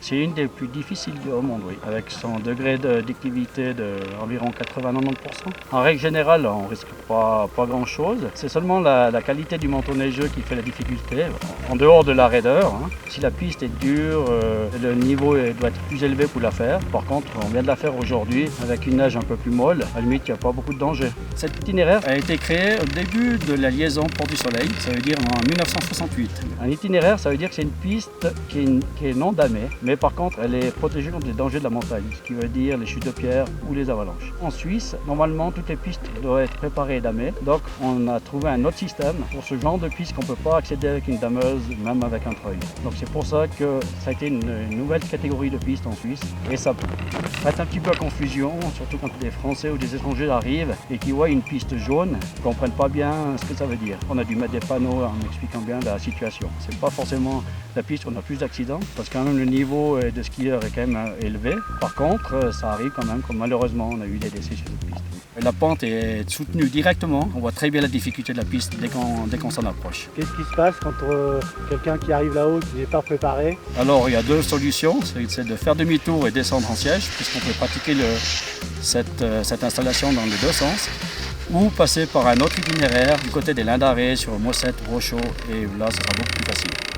C'est une des plus difficiles au monde, oui, avec son degré d'activité d'environ 80-90%. En règle générale, on ne risque pas grand-chose. C'est seulement la qualité du manteau neigeux qui fait la difficulté, en dehors de la raideur. Si la piste est dure, le niveau doit être plus élevé pour la faire. Par contre, on vient de la faire aujourd'hui avec une neige un peu plus molle. À la limite, il n'y a pas beaucoup de danger. Cet itinéraire a été créé au début de la liaison Port du Soleil, ça veut dire en 1968. Un itinéraire, ça veut dire que c'est une piste qui est non damée, mais par contre, elle est protégée contre les dangers de la montagne, ce qui veut dire les chutes de pierre ou les avalanches. En Suisse, normalement, toutes les pistes doivent être préparées et damées. Donc, on a trouvé un autre système pour ce genre de piste qu'on ne peut pas accéder avec une dameuse, même avec un treuil. Donc, c'est pour ça que ça a été une nouvelle catégorie de piste en Suisse. Et ça prête un petit peu à confusion, surtout quand des Français ou des étrangers arrivent et qui voient une piste jaune, ils ne comprennent pas bien ce que ça veut dire. On a dû mettre des panneaux en expliquant bien la situation. C'est pas forcément la piste où on a plus d'accidents, parce que quand même le niveau de skieurs est quand même élevé. Par contre, ça arrive quand même, comme malheureusement on a eu des décès sur cette piste. La pente est soutenue directement, on voit très bien la difficulté de la piste dès qu'on s'en approche. Qu'est-ce qui se passe quand quelqu'un qui arrive là-haut, qui n'est pas préparé? Alors il y a deux solutions, c'est de faire demi-tour et descendre en siège, puisqu'on peut pratiquer cette installation dans les deux sens, ou passer par un autre itinéraire du côté des Lins d'Arrée sur Mossette, Rochaud, et là ce sera beaucoup plus facile.